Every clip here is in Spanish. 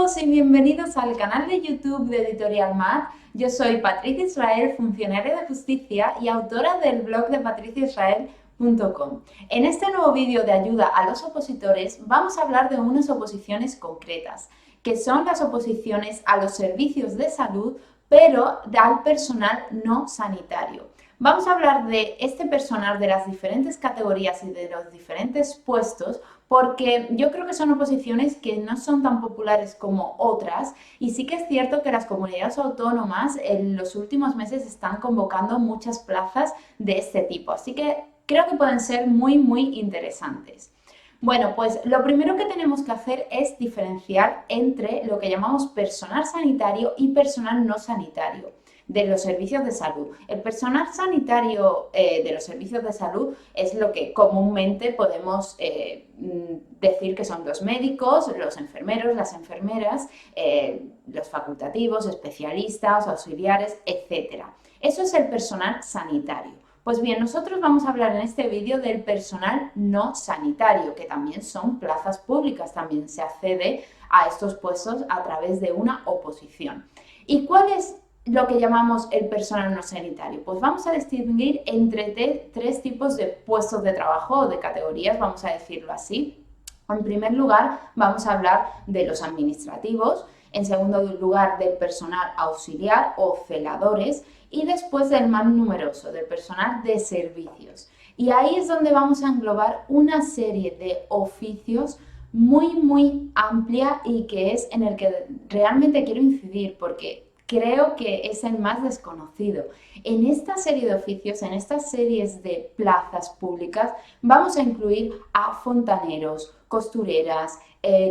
todos y bienvenidos al canal de YouTube de Editorial Mat. Yo soy Patricia Israel, funcionaria de justicia y autora del blog de patriciaisrael.com. En este nuevo vídeo de ayuda a los opositores vamos a hablar de unas oposiciones concretas, que son las oposiciones a los servicios de salud, pero al personal no sanitario. Vamos a hablar de este personal, de las diferentes categorías y de los diferentes puestos, porque yo creo que son oposiciones que no son tan populares como otras, y sí que es cierto que las comunidades autónomas en los últimos meses están convocando muchas plazas de este tipo, así que creo que pueden ser muy interesantes. Bueno, pues lo primero que tenemos que hacer es diferenciar entre lo que llamamos personal sanitario y personal no sanitario de los servicios de salud. El personal sanitario de los servicios de salud es lo que comúnmente podemos decir que son los médicos, los enfermeros, las enfermeras, los facultativos, especialistas, auxiliares, etc. Eso es el personal sanitario. Pues bien, nosotros vamos a hablar en este vídeo del personal no sanitario, que también son plazas públicas, también se accede a estos puestos a través de una oposición. ¿Y cuál es lo que llamamos el personal no sanitario? Pues vamos a distinguir entre tres tipos de puestos de trabajo o de categorías, vamos a decirlo así. En primer lugar, vamos a hablar de los administrativos, en segundo lugar del personal auxiliar o celadores y después del más numeroso, del personal de servicios. Y ahí es donde vamos a englobar una serie de oficios muy amplia y que es en el que realmente quiero incidir porque creo que es el más desconocido. En esta serie de oficios, en estas series de plazas públicas, vamos a incluir a fontaneros, costureras,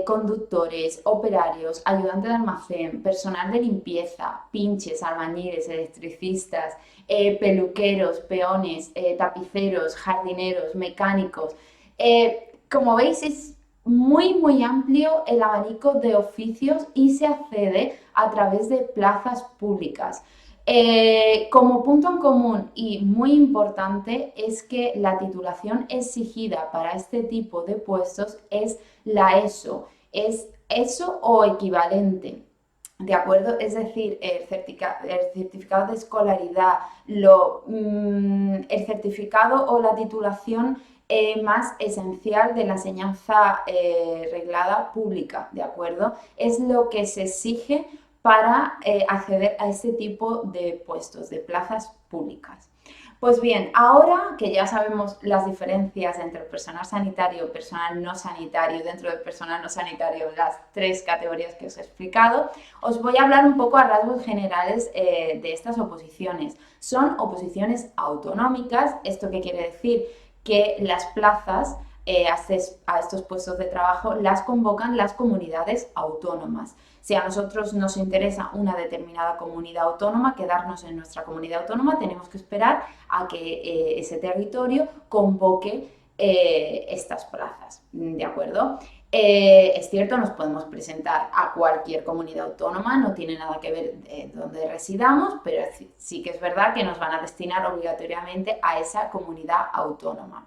conductores, operarios, ayudantes de almacén, personal de limpieza, pinches, albañiles, electricistas, peluqueros, peones, tapiceros, jardineros, mecánicos. Como veis, es muy amplio el abanico de oficios y se accede a través de plazas públicas. Como punto en común y muy importante es que la titulación exigida para este tipo de puestos es la ESO, es ESO o equivalente. ¿De acuerdo? Es decir, el certificado de escolaridad, el certificado o la titulación más esencial de la enseñanza reglada pública, ¿de acuerdo? Es lo que se exige para acceder a este tipo de puestos, de plazas públicas. Pues bien, ahora que ya sabemos las diferencias entre el personal sanitario y personal no sanitario, dentro del personal no sanitario las tres categorías que os he explicado, os voy a hablar un poco a rasgos generales de estas oposiciones. Son oposiciones autonómicas. ¿Esto qué quiere decir? Que las plazas a estos puestos de trabajo las convocan las comunidades autónomas. Si a nosotros nos interesa una determinada comunidad autónoma, quedarnos en nuestra comunidad autónoma, tenemos que esperar a que ese territorio convoque estas plazas, ¿de acuerdo? Es cierto, nos podemos presentar a cualquier comunidad autónoma, no tiene nada que ver dónde residamos, pero sí que es verdad que nos van a destinar obligatoriamente a esa comunidad autónoma.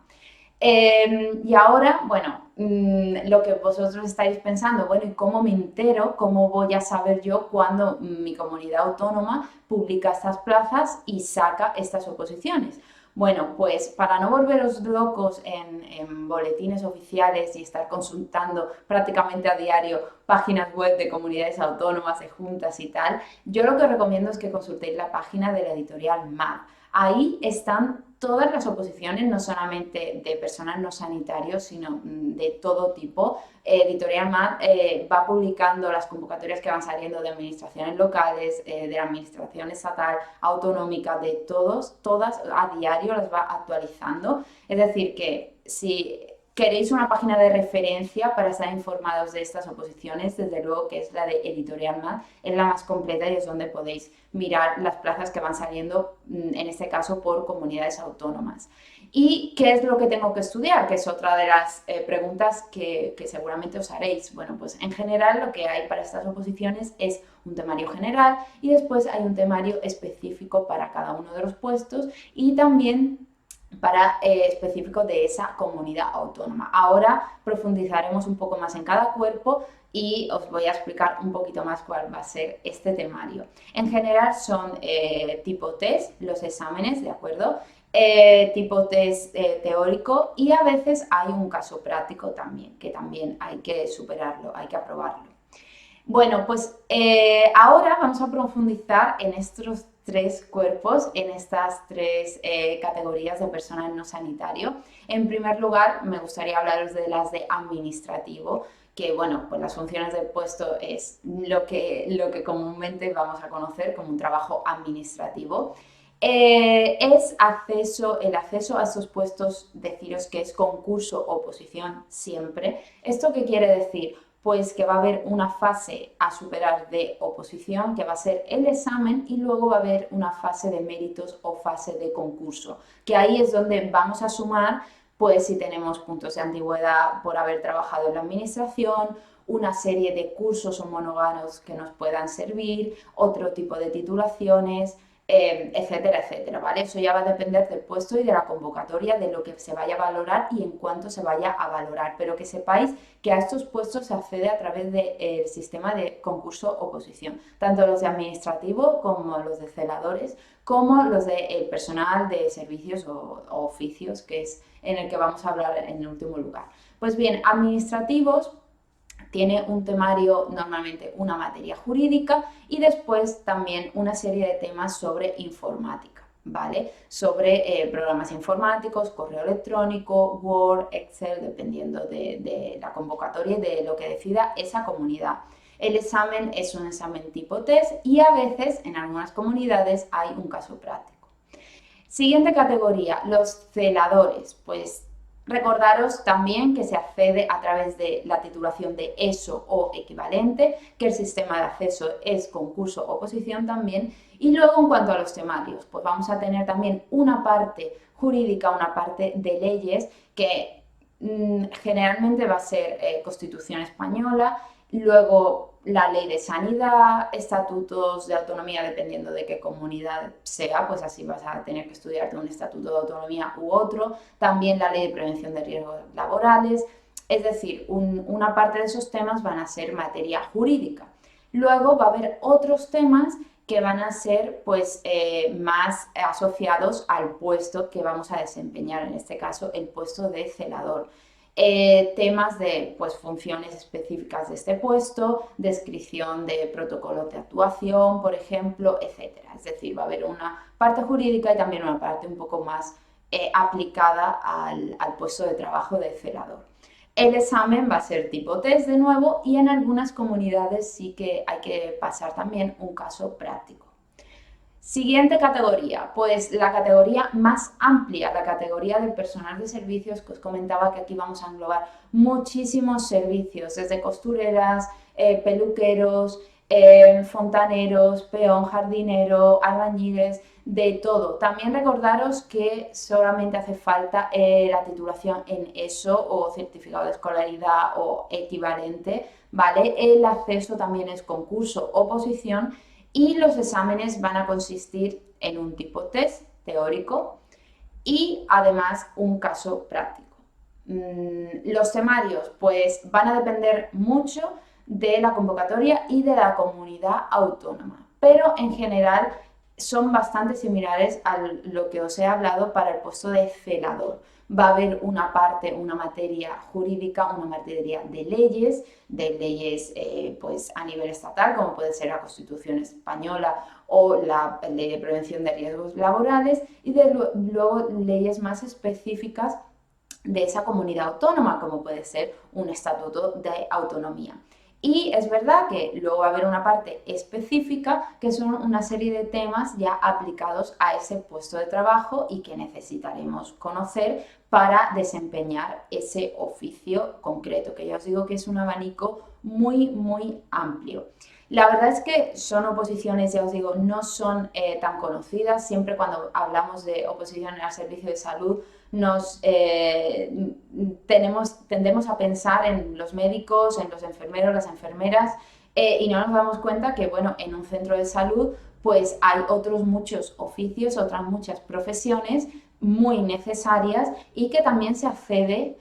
Y ahora, bueno, lo que vosotros estáis pensando, bueno, ¿y cómo me entero? ¿Cómo voy a saber yo cuando mi comunidad autónoma publica estas plazas y saca estas oposiciones? Bueno, pues para no volveros locos en boletines oficiales y estar consultando prácticamente a diario páginas web de comunidades autónomas, de juntas y tal, yo lo que os recomiendo es que consultéis la página de la editorial MAD. Ahí están todas las oposiciones, no solamente de personal no sanitario, sino de todo tipo. Editorial MAD va publicando las convocatorias que van saliendo de administraciones locales, de la administración estatal, autonómica, de todas a diario las va actualizando. Es decir, que si queréis una página de referencia para estar informados de estas oposiciones, desde luego que es la de Editorial MAD, es la más completa y es donde podéis mirar las plazas que van saliendo, en este caso por comunidades autónomas. ¿Y qué es lo que tengo que estudiar? Que es otra de las preguntas que seguramente os haréis. Bueno, pues en general lo que hay para estas oposiciones es un temario general y después hay un temario específico para cada uno de los puestos y también específico de esa comunidad autónoma. Ahora profundizaremos un poco más en cada cuerpo y os voy a explicar un poquito más cuál va a ser este temario. En general son tipo test, los exámenes, ¿de acuerdo? Tipo test teórico, y a veces hay un caso práctico también, que también hay que superarlo, hay que aprobarlo. Bueno, pues ahora vamos a profundizar en estos tres cuerpos, en estas tres categorías de personal no sanitario. En primer lugar, me gustaría hablaros de las de administrativo, que bueno, pues las funciones del puesto es lo que comúnmente vamos a conocer como un trabajo administrativo. Es el acceso a estos puestos, deciros que es concurso o oposición siempre. ¿Esto qué quiere decir? Pues que va a haber una fase a superar de oposición, que va a ser el examen, y luego va a haber una fase de méritos o fase de concurso, que ahí es donde vamos a sumar, pues si tenemos puntos de antigüedad por haber trabajado en la administración, una serie de cursos homologados que nos puedan servir, otro tipo de titulaciones, etcétera, etcétera, ¿vale? Eso ya va a depender del puesto y de la convocatoria, de lo que se vaya a valorar y en cuánto se vaya a valorar, pero que sepáis que a estos puestos se accede a través del sistema de concurso-oposición, tanto los de administrativo como los de celadores, como los de personal de servicios o oficios, que es en el que vamos a hablar en el último lugar. Pues bien, administrativos tiene un temario, normalmente una materia jurídica, y después también una serie de temas sobre informática, ¿vale? Sobre programas informáticos, correo electrónico, Word, Excel, dependiendo de la convocatoria y de lo que decida esa comunidad. El examen es un examen tipo test y a veces en algunas comunidades hay un caso práctico. Siguiente categoría, los celadores. Pues recordaros también que se accede a través de la titulación de ESO o equivalente, que el sistema de acceso es concurso o oposición también. Y luego, en cuanto a los temarios, pues vamos a tener también una parte jurídica, una parte de leyes, que generalmente va a ser Constitución española, luego la ley de sanidad, estatutos de autonomía, dependiendo de qué comunidad sea, pues así vas a tener que estudiarte un estatuto de autonomía u otro, también la ley de prevención de riesgos laborales, es decir, una parte de esos temas van a ser materia jurídica. Luego va a haber otros temas que van a ser pues más asociados al puesto que vamos a desempeñar, en este caso el puesto de celador. Temas de pues, funciones específicas de este puesto, descripción de protocolos de actuación, por ejemplo, etcétera. Es decir, va a haber una parte jurídica y también una parte un poco más aplicada al puesto de trabajo de celador. El examen va a ser tipo test de nuevo, y en algunas comunidades sí que hay que pasar también un caso práctico. Siguiente categoría, pues la categoría más amplia, la categoría del personal de servicios, que os comentaba que aquí vamos a englobar muchísimos servicios, desde costureras, peluqueros, fontaneros, peón, jardinero, albañiles, de todo. También recordaros que solamente hace falta la titulación en ESO o certificado de escolaridad o equivalente, ¿vale? El acceso también es concurso, oposición, y los exámenes van a consistir en un tipo test teórico y además un caso práctico. Los temarios pues van a depender mucho de la convocatoria y de la comunidad autónoma, pero en general son bastante similares a lo que os he hablado para el puesto de celador. Va a haber una parte, una materia jurídica, una materia de leyes pues a nivel estatal, como puede ser la Constitución española o la Ley de Prevención de Riesgos Laborales, y luego leyes más específicas de esa comunidad autónoma, como puede ser un estatuto de autonomía. Y es verdad que luego va a haber una parte específica, que son una serie de temas ya aplicados a ese puesto de trabajo y que necesitaremos conocer para desempeñar ese oficio concreto, que ya os digo que es un abanico muy, muy amplio. La verdad es que son oposiciones, ya os digo, no son tan conocidas. Siempre cuando hablamos de oposición al servicio de salud, tendemos a pensar en los médicos, en los enfermeros, las enfermeras, y no nos damos cuenta que, bueno, en un centro de salud pues hay otros muchos oficios, otras muchas profesiones muy necesarias y que también se accede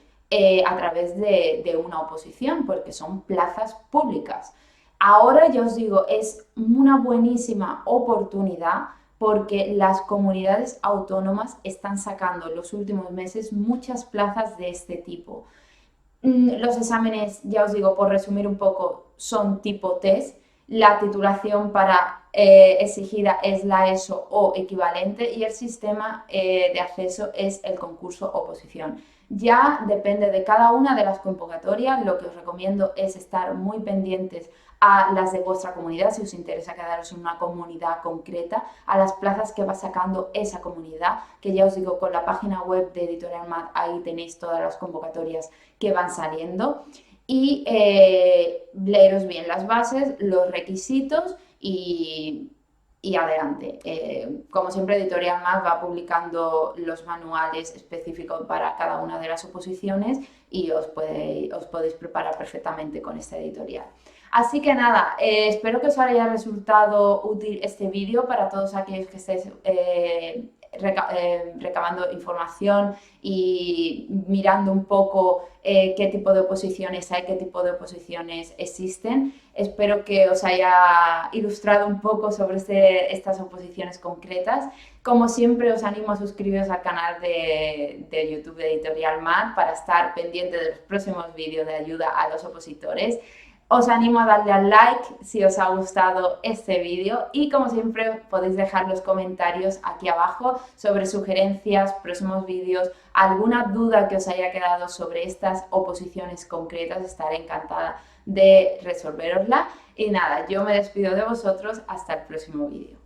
a través de una oposición, porque son plazas públicas. Ahora ya os digo, es una buenísima oportunidad porque las comunidades autónomas están sacando en los últimos meses muchas plazas de este tipo. Los exámenes, ya os digo, por resumir un poco, son tipo test. La titulación para exigida es la ESO o equivalente y el sistema de acceso es el concurso oposición. Ya depende de cada una de las convocatorias. Lo que os recomiendo es estar muy pendientes a las de vuestra comunidad, si os interesa quedaros en una comunidad concreta, a las plazas que va sacando esa comunidad, que ya os digo, con la página web de Editorial Mat, ahí tenéis todas las convocatorias que van saliendo. Y leeros bien las bases, los requisitos y adelante. Como siempre, Editorial Mat va publicando los manuales específicos para cada una de las oposiciones y os podéis preparar perfectamente con esta editorial. Así que nada, espero que os haya resultado útil este vídeo para todos aquellos que estéis recabando información y mirando un poco qué tipo de oposiciones hay, qué tipo de oposiciones existen. Espero que os haya ilustrado un poco sobre estas oposiciones concretas. Como siempre, os animo a suscribiros al canal de YouTube de Editorial Mat para estar pendiente de los próximos vídeos de ayuda a los opositores. Os animo a darle al like si os ha gustado este vídeo y como siempre podéis dejar los comentarios aquí abajo sobre sugerencias, próximos vídeos, alguna duda que os haya quedado sobre estas oposiciones concretas, estaré encantada de resolverosla. Y nada, yo me despido de vosotros hasta el próximo vídeo.